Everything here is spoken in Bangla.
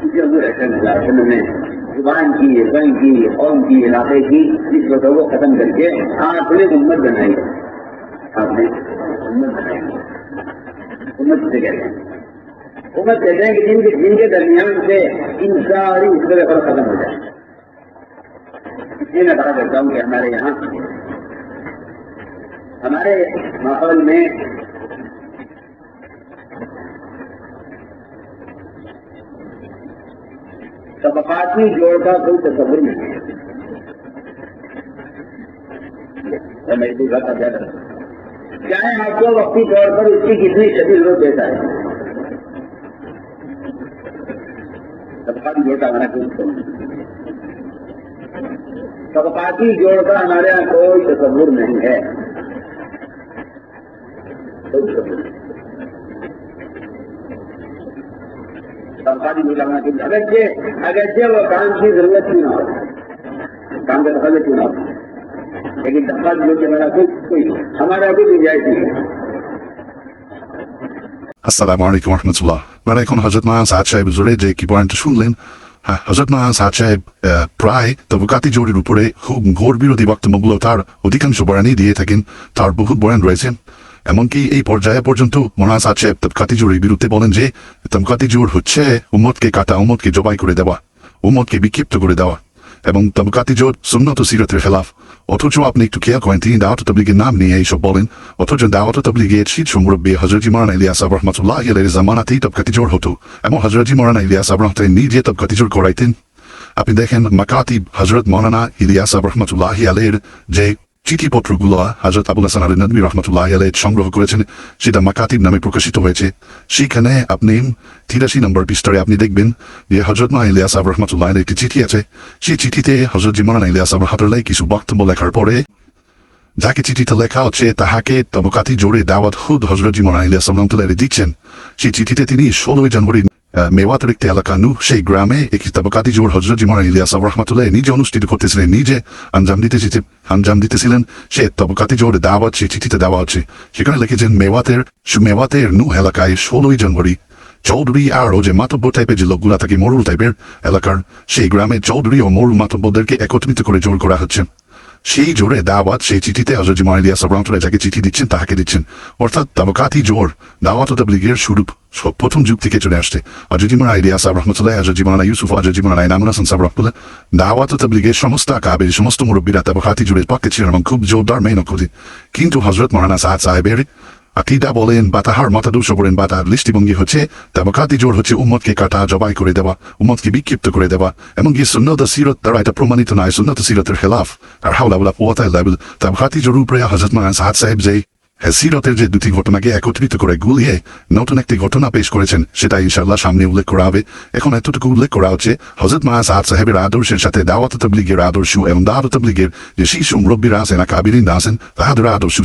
जो वो रहते हैं में जुबान की, रंग की, कौम की, इलाके की निस्बतों को खत्म करके आपने उम्मत बनाई। आपने उम्मत बनाई। उम्मत से कहते हैं, उम्मत कहते हैं कि जिनके दरमियान से इन सारी उसके फर्क खत्म हो जाए। ये मैं कहा करता हूँ कि हमारे माहौल में तबकाती जोड़ का कोई तस्वुर नहीं है। मेरी दूसरा का क्या करें, चाहे आपको वक्ती तौर पर उसकी कितनी शदीद जरूरत देता है, तबकाती जोड़ का हमारा कोई तबकाती जोड़ का हमारे यहाँ कोई तस्वुर नहीं है। तबकाती जोड़ लगाना चाहिए, अगरचे वो काम की जरूरत क्यों ना हो, काम का दखल क्यों ना हो, लेकिन तबकाती जोड़ के हमारा कोई गुंजाइश नहीं है। আসসালামু আলাইকুম রহমতুল্লাহ। আপনারা এখন হযরত মাওলানা সাদ সাহেব জোরে যে কি পয়েন্ট শুনলেন, হযরত মাওলানা সাদ সাহেব প্রায় তবকাতি জোরের উপরে খুব ঘোর বিরোধী বক্তব্যগুলো তার অধিকাংশ বয়ানই দিয়ে থাকেন। তার বহুত বয়ান রয়েছে, এমনকি এই পর্যায়ে পর্যন্ত মাওলানা সাদ সাহেব তবকাতি জোরের বিরুদ্ধে বলেন যে তবকাতি জোর হচ্ছে উম্মতকে কাটা, উম্মতকে জবাই করে দেওয়া, উম্মতকে বিক্ষিপ্ত করে দেওয়া, এবং তবকাতি জোর সুন্নত ও সিরাতের খেলাফ। অথচ আপনি একটু খেয়াল করেন, তিনি দাওয়াত তাবলীগের নাম নিয়ে এইসব বলেন, অথচ দাওয়াত তাবলীগের শীর্ষ মুরব্বী হযরত মাওলানা ইলিয়াস সাহেব রাহমাতুল্লাহ আলাইহির জামানাতেই তবকাতি জোর হতো, এবং হযরত মাওলানা ইলিয়াস সাহেব রাহমাতুল্লাহ নিজে তবকাতি জোর করাইতেন। আপনি দেখেন মাকাতিব হযরত মাওলানা ইলিয়াস সাহেব রাহমাতুল্লাহ আলাইহির যে চিঠিপত্রগুলো হযরত আবুল হাসান আলী নদভী রাহমাতুল্লাহ আলাইহি সংগ্রহ করেছেন, সেটা মাকাতিব নামে প্রকাশিত হয়েছে। সেখানে আপনি 83 নম্বর পৃষ্ঠায় আপনি দেখবেন যে হযরত মাওলানা ইলিয়াস সাহেব রাহমাতুল্লাহ আলাইহির একটি চিঠি আছে। সেই চিঠিতে হযরত মাওলানা ইলিয়াস সাহেব রাহমাতুল্লাহ কিছু বক্তব্য লেখার পরে যাকে চিঠিতে লেখা হচ্ছে তাহাকে তবকাতি জোরে দাওয়াত খুদ হযরত মাওলানা ইলিয়াস সাহেব রাহমাতুল্লাহ দিচ্ছেন। সেই চিঠিতে তিনি 16 জানুয়ারি মেওয়াতের একটি এলাকা সেই গ্রামে একটি তবকাতি জোর হযরত মাওলানা ইলিয়াস সাহেব রাহমাতুল্লাহ নিজে অনুষ্ঠিত করতেছিলেন, নিজে আঞ্জাম দিতেছিলেন। সে তবকাতি জোর দাওয়াত সেই চিঠিতে দেওয়া হচ্ছে। সেখানে লিখেছেন মেওয়াতের এলাকায় 16 জানুয়ারি চৌধুরী আর ও যে মাতব্বর টাইপের যে লোকগুলা থাকে, মরুল টাইপের এলাকার, সেই গ্রামে চৌধুরী ও মরুল মাতব্বরদেরকে একত্রিত করে জোর করা হচ্ছে। সেই জোরে দাওয়াত সেই চিঠিতে হযরত মাওলানা ইলিয়াস সাহেব রাহমাতুল্লাহ যাকে চিঠি দিচ্ছেন তাহাকে দিচ্ছেন। অর্থাৎ তবকাতি জোর দাওয়াত ও তাবলীগের শুরু প্রথম যুগ থেকে চলে আসছে। হযরত মাওলানা ইলিয়াস সাহেব রাহমাতুল্লাহ, হযরত মাওলানা ইউসুফ, হযরত মাওলানা ইনামুল হাসান সাহেব রাহমাতুল্লাহ, দাওয়াত ও তাবলীগের সমস্ত আকাবের সমস্ত মুরব্বীরা তবকাতি জোরের পক্ষে ছিলেন এবং খুব জোরদার মেহনত করতেন। কিন্তু হযরত মাওলানা সাদ সাহেবের আকিদা বলেন বা তাহার মতাদর্শ বলেন বা তার দৃষ্টিভঙ্গি হচ্ছে তবকাতি জোর হচ্ছে উম্মতকে কাটা, জবাই করে দেওয়া, উম্মতকে বিক্ষিপ্ত করে দেওয়া, এমনকি সুন্নত সিরত দ্বারা এটা প্রমাণিত নয়, সুন্নত সিরতের খেলাফ। আর হাওলা ওয়ালা কুওয়াতা ইল্লা বিল্লাহ। তবকাতি জোর উপরে হযরত মাওলানা সাদ সাহেব যে সিরতের যে দুটি ঘটনাকে একত্রিত করে গুলিয়ে নতুন একটি ঘটনা পেশ করেছেন, সেটা ইনশাআল্লাহ সামনে উল্লেখ করা হবে। এখন এতটুকু উল্লেখ করা হচ্ছে হযরত মাওলানা সাদ সাহেবের আদর্শের সাথে দাওয়াত তাবলীগের আদর্শ এবং দাওয়াত তাবলীগের যে শীর্ষ মুরব্বীরা আছেন, আকাবিরিন আছেন, তাহাদের আদর্শ